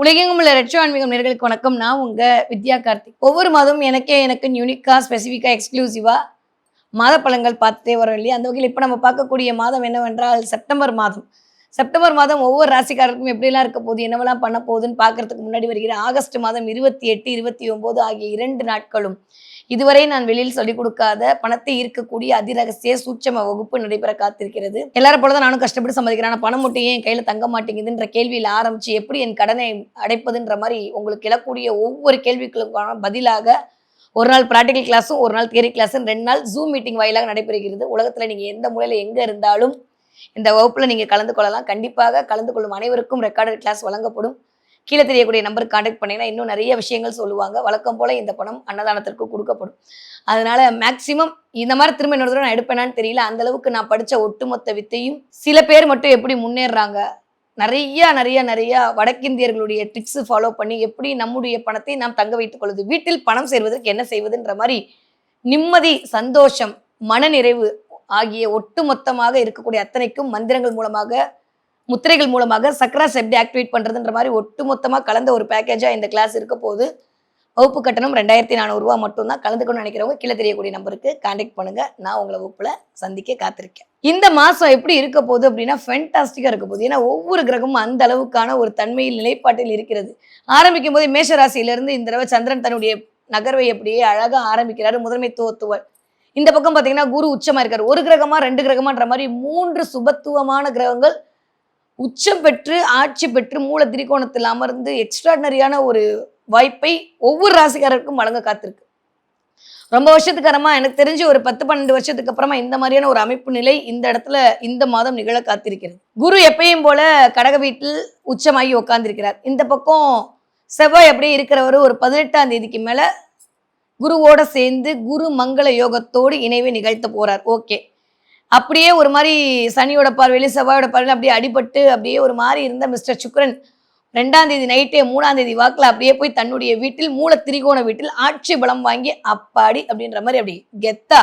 உலகெங்கும் உள்ள ரெட்ரோ ஆன்மீகம் நேயர்களுக்கு வணக்கம். நான் உங்க வித்யா கார்த்திக். ஒவ்வொரு மாதமும் எனக்கு யூனிக்கா, ஸ்பெசிஃபிக்கா, எக்ஸ்க்ளூசிவா மாத பலன்கள் பார்த்துட்டே வரோம் இல்லையா? அந்த வகையில் இப்போ நம்ம பார்க்கக்கூடிய மாதம் என்னவென்றால் செப்டம்பர் மாதம். செப்டம்பர் மாதம் ஒவ்வொரு ராசிக்காரருக்கும் எப்படிலாம் இருக்க போகுது, என்னவெல்லாம் பண்ண போகுதுன்னு பார்க்கறதுக்கு முன்னாடி வருகிற ஆகஸ்ட் மாதம் 28, 29 ஆகிய 2 நாட்களும் இதுவரை நான் வெளியில் சொல்லிக் கொடுக்காத பணத்தை ஈர்க்கக்கூடிய அதிரகசிய சூட்சம வகுப்பு நடைபெற காத்திருக்கிறது. எல்லாரும் போலதான் நானும் கஷ்டப்பட்டு சம்பாதிக்கிறேன். ஆனா பணம் மட்டும் ஏன் என் கையில தங்க மாட்டேங்குதுன்ற கேள்வியில் ஆரம்பிச்சு எப்படி என் கடனை அடைப்பதுன்ற மாதிரி உங்களுக்கு எழக்கூடிய ஒவ்வொரு கேள்விகளுக்கான பதிலாக ஒரு நாள் பிராக்டிகல் கிளாஸும் ஒரு நாள் தியரி கிளாஸும் 2 நாள் ஜூம் மீட்டிங் வாயிலாக நடைபெறுகிறது. உலகத்துல நீங்க எந்த மூலையில எங்க இருந்தாலும் இந்த வகுப்புல நீங்க கலந்து கொள்ளலாம். கண்டிப்பாக கலந்து கொள்ளும் அனைவருக்கும் ரெக்கார்டட் கிளாஸ் வழங்கப்படும். கீழே தெரியக்கூடிய நம்பருக்கு கான்டாக்ட் பண்ணீங்கன்னா இன்னும் நிறைய விஷயங்கள் சொல்லுவாங்க. வழக்கம் போல இந்த பணம் அன்னதானத்திற்கு கொடுக்கப்படும். அதனால மேக்சிமம் இந்த மாதிரி திரும்ப இன்னொரு தடவை நான் எடுப்பேனான்னு தெரியல. அந்த அளவுக்கு நான் படிச்ச ஒட்டுமொத்த வித்தையும் சில பேர் மட்டும் எப்படி முன்னேறுறாங்க, நிறைய வடக்கிந்தியர்களுடைய ட்ரிக்ஸ் ஃபாலோ பண்ணி எப்படி நம்முடைய பணத்தை நாம் தங்க வைத்துக் கொள்வது, வீட்டில் பணம் சேர்வதற்கு என்ன செய்வதுன்ற மாதிரி நிம்மதி, சந்தோஷம், மனநிறைவு ஆகிய ஒட்டுமொத்தமாக இருக்கக்கூடிய அத்தனைக்கும் மந்திரங்கள் மூலமாக, முத்திரைகள் மூலமாக சக்ராஸ் எப்படி ஆக்டிவேட் பண்றதுன்ற மாதிரி ஒட்டுமொத்தமாக கலந்த ஒரு பேக்கேஜா இந்த கிளாஸ் இருக்க போது. வகுப்பு கட்டணம் 2400 மட்டும்தான். கலந்துக்கணும்னு நினைக்கிறவங்க கீழே தெரியக்கூடிய நம்பருக்கு கான்டாக்ட் பண்ணுங்க. நான் உங்களை வகுப்புல சந்திக்க காத்திருக்கேன். இந்த மாசம் எப்படி இருக்க போகுது அப்படின்னா ஃபென்டாஸ்டிக்கா இருக்க போகுது. ஏன்னா ஒவ்வொரு கிரகமும் அந்த அளவுக்கான ஒரு தன்மையில் நிலைப்பாட்டில் இருக்கிறது. ஆரம்பிக்கும் போது மேஷ ராசியிலிருந்து இந்த தடவை சந்திரன் தன்னுடைய நகர்வை அப்படியே அழகா ஆரம்பிக்கிறாரு. முதன்மைத்துவத்துவர் இந்த பக்கம் பாத்தீங்கன்னா குரு உச்சமா இருக்காரு. ஒரு கிரகமா 2 கிரகமான்ற மாதிரி 3 சுபத்துவமான கிரகங்கள் உச்சம் பெற்று ஆட்சி பெற்று மூல திரிகோணத்தில் அமர்ந்து எக்ஸ்ட்ராடினரியான ஒரு வாய்ப்பை ஒவ்வொரு ராசிக்காரருக்கும் வழங்க காத்திருக்கு. ரொம்ப வருஷத்துக்கு அப்புறமா எனக்கு தெரிஞ்சு ஒரு 10-12 வருஷத்துக்கு அப்புறமா இந்த மாதிரியான ஒரு அமைப்பு நிலை இந்த இடத்துல இந்த மாதம் நிகழ காத்திருக்கிறது. குரு எப்பயும் போல கடக வீட்டில் உச்சமாகி உட்கார்ந்திருக்கிறார். இந்த பக்கம் செவ்வாய் அப்படியே இருக்கிறவர் ஒரு 18ஆம் தேதிக்கு மேல குருவோட சேர்ந்து குரு மங்கள யோகத்தோடு இணைவை நிகழ்த்த போறார். ஓகே, அப்படியே ஒரு மாதிரி சனியோட பார்வையில செவ்வாயோட பார்வையில அப்படியே அடிபட்டு அப்படியே ஒரு மாதிரி இருந்த மிஸ்டர் சுக்ரன் 2ஆம் தேதி நைட்டே 3ஆம் தேதி வாக்குல அப்படியே போய் தன்னுடைய வீட்டில் மூல திரிகோண வீட்டில் ஆட்சி பலம் வாங்கி அப்பாடி அப்படின்ற மாதிரி அப்படி கெத்தா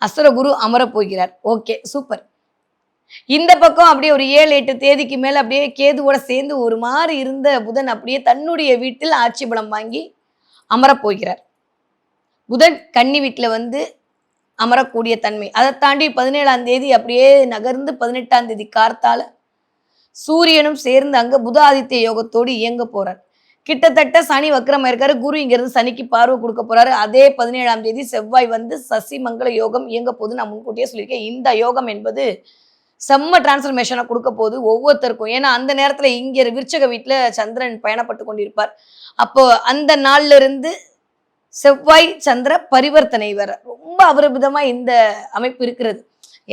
அசுர குரு அமர போகிறார். Okay, super. இந்த பக்கம் அப்படியே ஒரு 7-8 தேதிக்கு மேல அப்படியே கேதுவோட சேர்ந்து ஒரு மாதிரி இருந்த புதன் அப்படியே தன்னுடைய வீட்டில் ஆட்சி பலம் வாங்கி அமர போகிறார். புதன் கன்னி வீட்டுல வந்து அமரக்கூடிய தன்மை. அதை தாண்டி 17ஆம் தேதி அப்படியே நகர்ந்து 18ஆம் தேதி கார்த்தால சூரியனும் சேர்ந்து அங்க புத ஆதித்ய யோகத்தோடு இயங்க போறார். கிட்டத்தட்ட சனி வக்ரமா இருக்காரு. குரு இங்கிருந்து சனிக்கு பார்வை கொடுக்க போறாரு. அதே 17ஆம் தேதி செவ்வாய் வந்து சசி மங்கள யோகம் இயங்க போது. நான் முன்கூட்டியே சொல்லியிருக்கேன், இந்த யோகம் என்பது செம்ம டிரான்ஸ்ஃபர்மேஷனை கொடுக்க போது ஒவ்வொருத்தருக்கும். ஏன்னா அந்த நேரத்துல இங்க விருச்சக வீட்டுல சந்திரன் பயணப்பட்டு கொண்டிருப்பார். அப்போ அந்த நாள்ல இருந்து செவ்வாய் சந்திர பரிவர்த்தனை வேற ரொம்ப அபரிமிதமா இந்த அமைப்பு இருக்கிறது.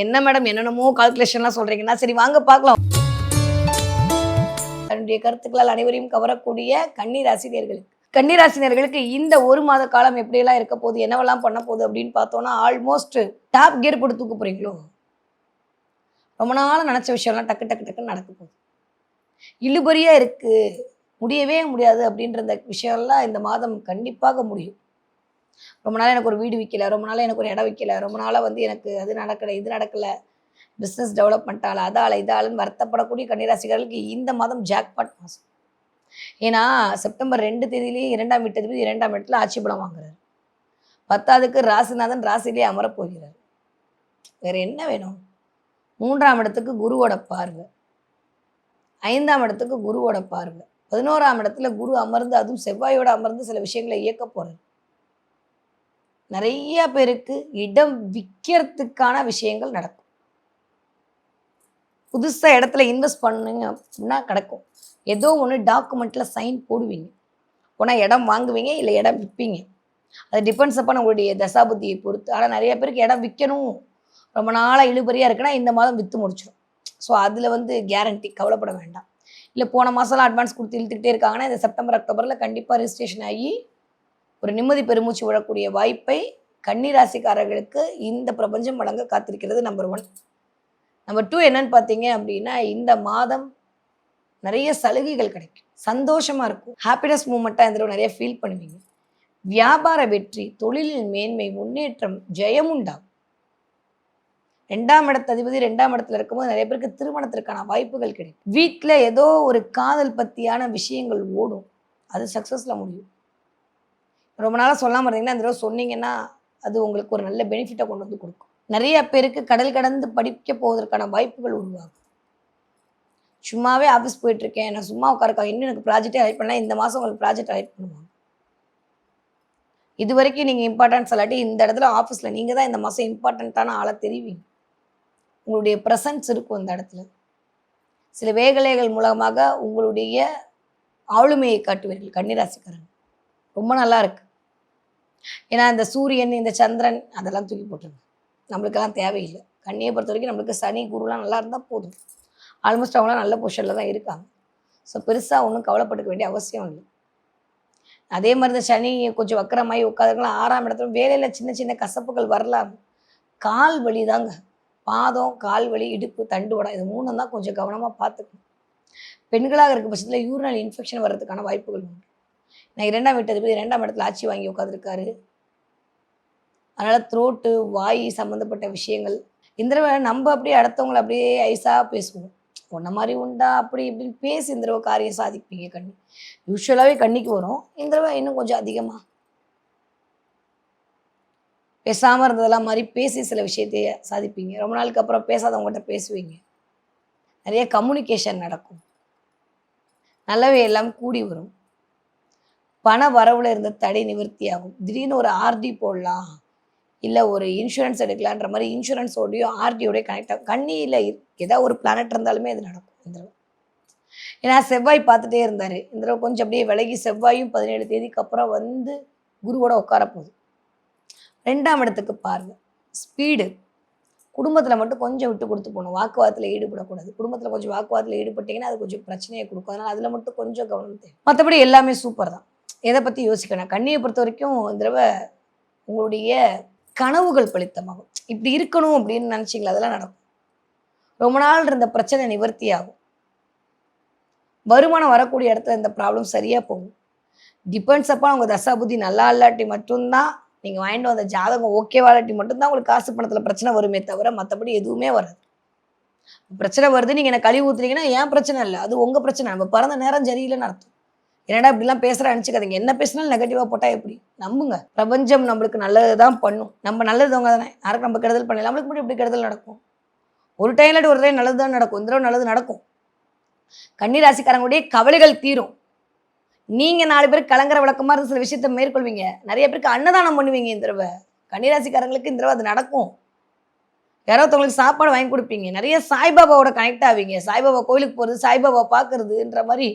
என்ன மேடம் என்னென்னமோ கால்குலேஷன்லாம் சொல்றீங்கன்னா, சரி வாங்க பார்க்கலாம். தன்னுடைய கருத்துக்களால் அனைவரையும் கவரக்கூடிய கன்னிராசினியர்களுக்கு இந்த ஒரு மாத காலம் எப்படியெல்லாம் இருக்க போகுது, என்னவெல்லாம் பண்ண போகுது அப்படின்னு பார்த்தோம்னா, ஆல்மோஸ்ட் டாப் கியர் போட்டு தூக்க போறீங்களோ. ரொம்ப நாள் நினைச்ச விஷயம்லாம் டக்கு டக்கு டக்குன்னு நடக்க போகுது. இழுபறியா இருக்கு, முடியவே முடியாது அப்படின்ற இந்த விஷயம்லாம் இந்த மாதம் கண்டிப்பாக முடியும். ரொம்ப நாள் எனக்கு ஒரு வீடு விற்கல, ரொம்ப நாள் எனக்கு ஒரு இடம் விற்கல, ரொம்ப நாளாக வந்து எனக்கு அது நடக்கலை இது நடக்கலை, பிஸ்னஸ் டெவலப்மெண்ட்டால் அதால் இதாலன்னு வருத்தப்படக்கூடிய கன்னிராசிகளுக்கு இந்த மாதம் ஜாக்பாட் மாதம். ஏன்னா செப்டம்பர் 2 தேதியிலேயே 2ஆம் வீட்டு 2ஆம் இடத்துல ஆட்சி பலம் வாங்குறாரு. 10ஆவதுக்கு ராசிநாதன் ராசியிலே அமரப் போகிறார். வேற என்ன வேணும்? 3ஆம் இடத்துக்கு குருவோட பார்வை, 5ஆம் இடத்துக்கு குருவோட பார்வை, 11ஆம் இடத்துல குரு அமர்ந்து அதுவும் செவ்வாயோட அமர்ந்து சில விஷயங்களை இயக்க போறாரு. நிறைய பேருக்கு இடம் விற்கிறதுக்கான விஷயங்கள் நடக்கும். புதுசா இடத்துல இன்வெஸ்ட் பண்ணுங்க அப்படின்னா கிடைக்கும். ஏதோ ஒன்று டாக்குமெண்ட்ல சைன் போடுவீங்க, போனால் இடம் வாங்குவீங்க, இல்லை இடம் விற்பீங்க. அது டிபெண்ட்ஸ் அப்பான உங்களுடைய தசாபுத்தியை பொறுத்து. ஆனால் நிறைய பேருக்கு இடம் விற்கணும், ரொம்ப நாளாக இழுபறியாக இருக்குன்னா இந்த மாதம் விற்று முடிச்சிடும். ஸோ அதில் வந்து கேரண்டி, கவலைப்பட வேண்டாம். இல்லை போன மாதம்லாம் அட்வான்ஸ் கொடுத்து இழுத்துக்கிட்டே இருக்காங்கன்னா இந்த செப்டம்பர் அக்டோபரில் கண்டிப்பாக ரிஜிஸ்ட்ரேஷன் ஆகி ஒரு நிம்மதி பெருமூச்சு விடக்கூடிய வாய்ப்பை கன்னிராசிக்காரர்களுக்கு இந்த பிரபஞ்சம் வழங்க காத்திருக்கிறது. நம்பர் 1. நம்பர் 2 என்னன்னு பார்த்தீங்க அப்படின்னா, இந்த மாதம் நிறைய சலுகைகள் கிடைக்கும், சந்தோஷமா இருக்கும், ஹாப்பினஸ் மூமெண்ட்டாக இந்த நிறைய ஃபீல் பண்ணுவீங்க. வியாபார வெற்றி, தொழிலில் மேன்மை, முன்னேற்றம், ஜெயம் உண்டாகும். 2ஆம் இடத்து அதிபதி 2ஆம் இடத்துல இருக்கும்போது நிறைய பேருக்கு திருமணத்திற்கான வாய்ப்புகள் கிடைக்கும். வீட்டில் ஏதோ ஒரு காதல் பற்றியான விஷயங்கள் ஓடும், அது சக்ஸஸில் முடியும். ரொம்ப நாளாக சொல்லாமல் இருந்தீங்கன்னா இந்த தடவை சொன்னீங்கன்னா அது உங்களுக்கு ஒரு நல்ல பெனிஃபிட்டை கொண்டு வந்து கொடுக்கும். நிறைய பேருக்கு கடல் கடந்து படிக்க போவதற்கான வாய்ப்புகள் உருவாகும். சும்மாவே ஆஃபீஸ் போயிட்டுருக்கேன், நான் சும்மா உட்காருக்கேன், இன்னும் எனக்கு ப்ராஜெக்டே ஹைட் பண்ணலாம், இந்த மாதம் உங்களுக்கு ப்ராஜெக்ட் ஹைட் பண்ணுவாங்க. இது வரைக்கும் நீங்கள் இம்பார்ட்டன்ஸ் இல்லாட்டி இந்த இடத்துல ஆஃபீஸில் நீங்கள் தான் இந்த மாதம் இம்பார்ட்டண்ட்டான ஆளை தெரிவிங்க. உங்களுடைய ப்ரெசன்ஸ் இருக்கும் இந்த இடத்துல. சில வேலைகள் மூலமாக உங்களுடைய ஆளுமையை காட்டுவீர்கள் கன்னிராசிக்காரங்க. ரொம்ப நல்லா இருக்கு. ஏன்னா இந்த சூரியன், இந்த சந்திரன் அதெல்லாம் தூக்கி போட்டுருங்க, நம்மளுக்கெல்லாம் தேவையில்லை. கன்னியை பொறுத்த வரைக்கும் நம்மளுக்கு சனி குருலாம் நல்லா இருந்தால் போதும். ஆல்மோஸ்ட் அவங்களாம் நல்ல பொசிஷனில் தான் இருக்காங்க. ஸோ பெருசாக ஒன்றும் கவலைப்பட்டுக்க வேண்டிய அவசியம் இல்லை. அதே மாதிரி இந்த சனி கொஞ்சம் வக்கரமாகி உட்காந்துருக்கலாம் 6ஆம் இடத்துல வேலையில் சின்ன சின்ன கசப்புகள் வரலாம். கால் வலி தாங்க, பாதம், கால் வலி, இடுப்பு, தண்டுவடம், இது 3 தான் கொஞ்சம் கவனமாக பார்த்துக்கணும். பெண்களாக இருக்க பட்சத்தில் யூரினல் இன்ஃபெக்ஷன் வர்றதுக்கான வாய்ப்புகள் உண்டு. நான் 2ஆம் வீட்டு அதிபதி 2ஆம் இடத்துல ஆட்சி வாங்கி உட்காந்துருக்காரு. அதனால் த்ரோட்டு, வாய் சம்மந்தப்பட்ட விஷயங்கள் இந்த தடவை நம்ம அப்படியே அடுத்தவங்களை அப்படியே ஐஸாக பேசுவோம். உன்ன மாதிரி உண்டா அப்படி இப்படின்னு பேசி இந்த தடவை காரியம் சாதிப்பீங்க. கன்னி யூஸ்வலாகவே கன்னிக்கு வரும், இந்த தடவை இன்னும் கொஞ்சம் அதிகமாக பேசாமல் இருந்ததெல்லாம் மாதிரி பேசி சில விஷயத்தைய சாதிப்பீங்க. ரொம்ப நாளுக்கு அப்புறம் பேசாதவங்ககிட்ட பேசுவீங்க. நிறைய கம்யூனிகேஷன் நடக்கும். நல்லவே எல்லாம் கூடி வரும். பண வரவுல இருந்த தடை நிவர்த்தி ஆகும். திடீர்னு ஒரு ஆர்டி போடலாம், இல்லை ஒரு இன்சூரன்ஸ் எடுக்கலான்ற மாதிரி இன்சூரன்ஸோடையும் ஆர்டியோடய கனெக்ட் ஆகும். கன்னியில் ஏதாவது ஒரு பிளானட் இருந்தாலுமே அது நடக்கும் இந்த தடவை. ஏன்னா செவ்வாய் பார்த்துட்டே இருந்தார், இந்த தடவை கொஞ்சம் அப்படியே விலகி செவ்வாயும் 17 தேதிக்கு அப்புறம் வந்து குருவோட உட்கார போகுது. 2ஆம் இடத்துக்கு பாருங்கள். ஸ்பீடு குடும்பத்தில் மட்டும் கொஞ்சம் விட்டு கொடுத்து போகணும், வாக்குவாதத்தில் ஈடுபடக்கூடாது. குடும்பத்தில் கொஞ்சம் வாக்குவாதத்தில் ஈடுபட்டிங்கன்னா அது கொஞ்சம் பிரச்சனையை கொடுக்கும். அதனால் அதில் மட்டும் கொஞ்சம் கவனம் தேவை. மற்றபடி எல்லாமே சூப்பர் தான். எதை பற்றி யோசிக்கணும். கன்னியை பொறுத்த வரைக்கும் இந்த தடவை உங்களுடைய கனவுகள் பலித்தமாகும். இப்படி இருக்கணும் அப்படின்னு நினச்சிங்களா, அதெல்லாம் நடக்கும். ரொம்ப நாள் இருந்த பிரச்சனை நிவர்த்தி ஆகும். வருமானம் வரக்கூடிய இடத்துல இந்த ப்ராப்ளம் சரியாக போகும். டிபெண்ட்ஸ் அப்பா உங்கள் தசாபுத்தி நல்லா இல்லாட்டி மட்டும்தான், நீங்கள் வாங்கிட்டு வந்த ஜாதகம் ஓகேவாலாட்டி மட்டும்தான் உங்களுக்கு காசு பணத்தில் பிரச்சனை வருமே தவிர மற்றபடி எதுவுமே வராது. பிரச்சனை வருது, நீங்கள் என்ன கழிவு ஊற்றுறீங்கன்னா ஏன் பிரச்சனை இல்லை, அது உங்கள் பிரச்சனை. நம்ம பிறந்த நேரம் சரியில்லைன்னு அர்த்தம். என்னடா இப்படிலாம் பேசுகிற நினச்சிக்காதீங்க. என்ன பேசினாலும் நெகட்டிவாக போட்டால் எப்படி? நம்புங்க, பிரபஞ்சம் நம்மளுக்கு நல்லது தான் பண்ணும். நம்ம நல்லதுவங்க தானே, யாருக்கு நம்ம கெடுதல் பண்ணல. நம்மளுக்கு மட்டும் இப்படி கெடுதல் நடக்கும். ஒரு டைம்லாட்டி ஒரு டைம் நல்லது தான் நடக்கும். இந்த தடவை நல்லது நடக்கும். கன்னிராசிக்காரங்களுடைய கவலைகள் தீரும். நீங்கள் 4 பேருக்கு கலங்கர விளக்கமாக இருந்து சில விஷயத்தை மேற்கொள்வீங்க. நிறைய பேருக்கு அன்னதானம் பண்ணுவீங்க இந்த தடவை. கன்னிராசிக்காரங்களுக்கு இந்த தடவை அது நடக்கும். யாராவது சாப்பாடு வாங்கி கொடுப்பீங்க. நிறைய சாய்பாபாவோட கனெக்ட் ஆவீங்க. சாய்பாபா கோயிலுக்கு போகிறது, சாய்பாபா பார்க்கறதுன்ற மாதிரி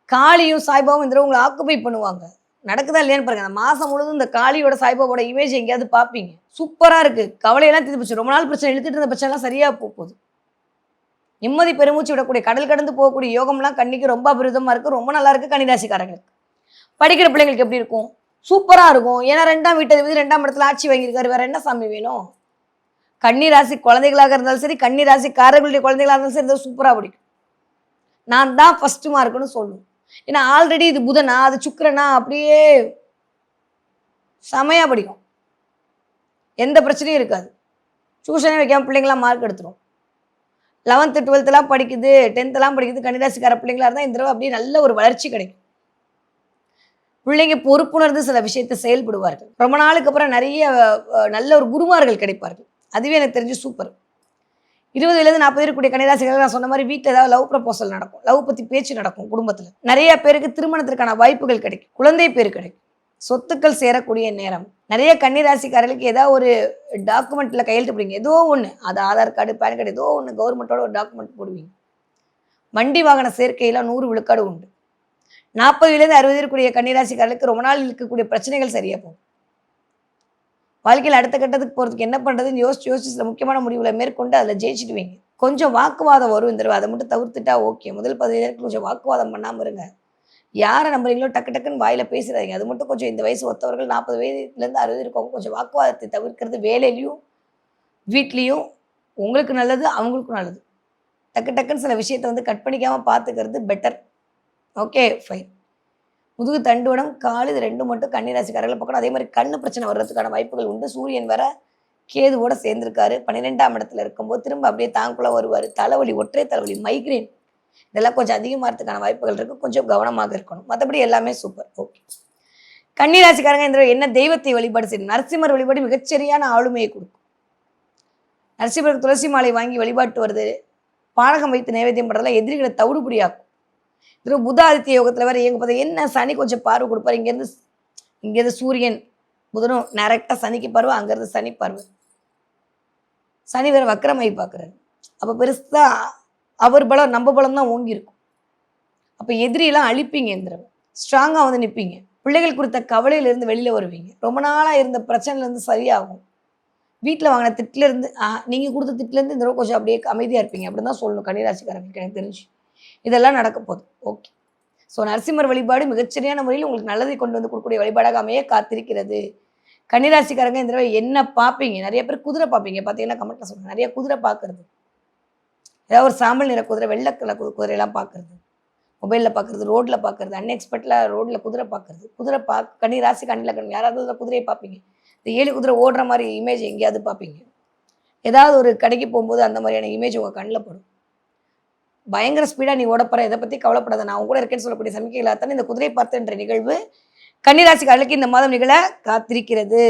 காளியும் சாய்பாபாவும் இந்த தடவை உங்களை ஆக்குபை பண்ணுவாங்க. நடக்குதா இல்லையான்னு பாருங்க. அந்த மாதம் முழுதும் இந்த காளியோட சாய்பாபாவோட இமேஜ் எங்கேயாவது பார்ப்பீங்க. சூப்பராக இருக்குது. கவலையெல்லாம் தீர்த்து போச்சு. ரொம்ப நாள் பிரச்சனை இழுத்துட்டு இருந்த பிரச்சனைலாம் சரியாக போகுது. நிம்மதி பெருமூச்சு விடக்கூடிய கடல் கடந்து போகக்கூடிய யோகம்லாம் கன்னிக்கு ரொம்ப அபிரிதமாக இருக்குது. ரொம்ப நல்லா இருக்குது கன்னிராசிக்காரங்களுக்கு. படிக்கிற பிள்ளைங்களுக்கு எப்படி இருக்கும்? சூப்பராக இருக்கும். ஏன்னா 2ஆம் வீட்டு அதிபதி 2ஆம் இடத்துல ஆட்சி வாங்கியிருக்காரு. வேறு என்ன சாமி வேணும்? கன்னிராசி குழந்தைகளாக இருந்தாலும் சரி, கன்னிராசிக்காரர்களுடைய குழந்தைகளாக இருந்தாலும் சரி, இதை சூப்பராக பிடிக்கும். நான் தான் ஃபஸ்ட்டு மார்க்குன்னு சொல்லணும். ஏன்னா ஆல்ரெடி இது புதனா, அது சுக்கிரனா, அப்படியே செமையாக படிக்கும். எந்த பிரச்சனையும் இருக்காது. டியூஷனே வைக்காமல் பிள்ளைங்களாம் மார்க் எடுத்துரும். 11th 12th படிக்குது, 10th படிக்குது கன்னிராசிக்கார பிள்ளைங்களா இருந்தால் இந்த தடவை அப்படியே நல்ல ஒரு வளர்ச்சி கிடைக்கும். பிள்ளைங்க பொறுப்புணர்ந்து சில விஷயத்தை செயல்படுவார்கள். ரொம்ப நாளுக்கு அப்புறம் நிறைய நல்ல ஒரு குருமார்கள் கிடைப்பார்கள். அதுவே எனக்கு தெரிஞ்சு சூப்பர். 20 40 இருக்கக்கூடிய கன்னிராசிகள் நான் சொன்ன மாதிரி வீட்டில் ஏதாவது லவ் ப்ரப்போசல் நடக்கும். லவ் பற்றி பேச்சு நடக்கும். குடும்பத்தில் நிறைய பேருக்கு திருமணத்திற்கான வாய்ப்புகள் கிடைக்கும். குழந்தை பேர் கிடைக்கும். சொத்துக்கள் சேரக்கூடிய நேரம். நிறைய கன்னிராசிக்காரர்களுக்கு ஏதாவது ஒரு டாக்குமெண்ட்டில் கையெழுத்து போடுவீங்க. ஏதோ ஒன்று, அது ஆதார் கார்டு, பேன் கார்டு, ஏதோ ஒன்று கவர்மெண்ட்டோட ஒரு டாக்குமெண்ட் போடுவீங்க. வண்டி வாகன சேர்க்கையில் 100 விழுக்காடு உண்டு. 40 60 இருக்கக்கூடிய கன்னிராசிக்காரர்களுக்கு ரொம்ப நாள் இருக்கக்கூடிய பிரச்சனைகள் சரியாக போகும். வாழ்க்கையில் அடுத்த கட்டத்துக்கு போகிறதுக்கு என்ன பண்ணுறதுன்னு யோசிச்சு சில முக்கியமான முடிவுகளை மேற்கொண்டு அதில் ஜெயிச்சுடுவீங்க. கொஞ்சம் வாக்குவாதம் வரும் இந்த தடவை, அதை மட்டும் தவிர்த்துட்டா ஓகே. முதல் 15 கொஞ்சம் வாக்குவாதம் பண்ணாமல் இருங்க. யாரை நம்புறீங்களோ டக்கு டக்குன்னு வாயில் பேசுகிறாங்க. அது மட்டும் கொஞ்சம் இந்த வயசு ஒத்தவர்கள் 40 வயதுலேருந்து 60 இருக்கவங்க கொஞ்சம் வாக்குவாதத்தை தவிர்க்கிறது வேலையிலையும் வீட்லேயும் உங்களுக்கு நல்லது, அவங்களுக்கும் நல்லது. டக்கு டக்குன்னு சில விஷயத்தை வந்து கட் பண்ணிக்காமல் பார்த்துக்கிறது பெட்டர். Okay fine. முதுகு தண்டுவடம், கால், இது 2 மட்டும் கன்னிராசிக்காரர்களை பார்க்கணும். அதே மாதிரி கண்ணு பிரச்சனை வர்றதுக்கான வாய்ப்புகள் உண்டு. சூரியன் வர கேதுவோட சேர்ந்திருக்காரு. 12ஆம் இடத்துல இருக்கும்போது திரும்ப அப்படியே தாங்குள்ள வருவார். தலைவலி, ஒற்றை தலைவலி, மைக்ரேன் இதெல்லாம் கொஞ்சம் அதிகமாகிறதுக்கான வாய்ப்புகள் இருக்குது. கொஞ்சம் கவனமாக இருக்கணும். மற்றபடி எல்லாமே சூப்பர். ஓகே. கன்னிராசிக்காரங்க இந்த என்ன தெய்வத்தை வழிபாடு செய்யணும். நரசிம்மர் வழிபாடு மிகச்சரியான ஆளுமையை கொடுக்கும். நரசிம்மருக்கு துளசி மாலை வாங்கி வழிபாட்டு வருது, பானகம் வைத்து நைவேத்தியம் பண்ணுறதுலாம் எதிரிகளை தவிடுபடியாக்கும். இது புத ஆதித்ய யோகத்தில் வேறு இயங்க பார்த்தா என்ன சனி கொஞ்சம் பார்வை கொடுப்பார். இங்கேருந்து சூரியன் புதனும் டைரெக்டாக சனிக்கு பார்வை, அங்கேருந்து சனி பார்வை. சனி வேறு வக்கரமாகி பார்க்குறாரு. அப்போ பெருசாக அவர் பலம் நம்ம பலம் தான் ஓங்கி இருக்கும். அப்போ எதிரியெல்லாம் அழிப்பீங்க. எந்திரம் ஸ்ட்ராங்காக வந்து நிற்பீங்க. பிள்ளைகள் குறித்த கவலையிலேருந்து வெளியில் வருவீங்க. ரொம்ப நாளாக இருந்த பிரச்சனைலேருந்து சரியாகும். வீட்டில் வாங்கின திட்டிலேருந்து நீங்கள் கொடுத்த திட்டிலேருந்து இந்த தடவை கொஞ்சம் அப்படியே அமைதியாக இருப்பீங்க அப்படின்னு தான் சொல்லணும் கன்னிராசிக்காரங்களுக்கு எனக்கு தெரிஞ்சு. இதெல்லாம் நடக்க போகுது. ஓகே. ஸோ நரசிம்மர் வழிபாடு மிகச்சரியான முறையில் உங்களுக்கு நல்லதை கொண்டு வந்து கொடுக்கக்கூடிய வழிபாடாக அமைய காத்திருக்கிறது. கன்னிராசிக்காரங்க இந்த தடவை என்ன பார்ப்பீங்க? நிறைய பேர் குதிரை பார்ப்பீங்க. பார்த்தீங்கன்னா கமெண்ட்டில் சொல்லுங்கள். நிறைய குதிரை பார்க்குறது, ஏதாவது ஒரு சாம்பல் நிற குதிரை, வெள்ளை கலர் குதிரையெல்லாம் பார்க்குறது, மொபைலில் பார்க்குறது, ரோட்டில் பார்க்குறது, அன்எக்ஸ்பெக்டில் ரோட்டில் குதிரை பார்க்குறது. குதிரை கன்னிராசி கண்ணில் யாராவது குதிரையை பார்ப்பீங்க. இந்த 7 குதிரை ஓடுற மாதிரி இமேஜ் எங்கேயாவது பார்ப்பீங்க. ஏதாவது ஒரு கடைக்கு போகும்போது அந்த மாதிரியான இமேஜ் உங்கள் கண்ணில் படும். பயங்கர ஸ்பீடாக நீ ஓடப்போற, இதை பற்றி கவலைப்படாத, நான் உங்க கூட இருக்கேன்னு சொல்லக்கூடிய சமிக்கைகளாகத்தானே இந்த குதிரை பார்த்துன்ற நிகழ்வு கன்னிராசிக்காரர்களுக்கு இந்த மாதம் நிகழ காத்திருக்கிறது.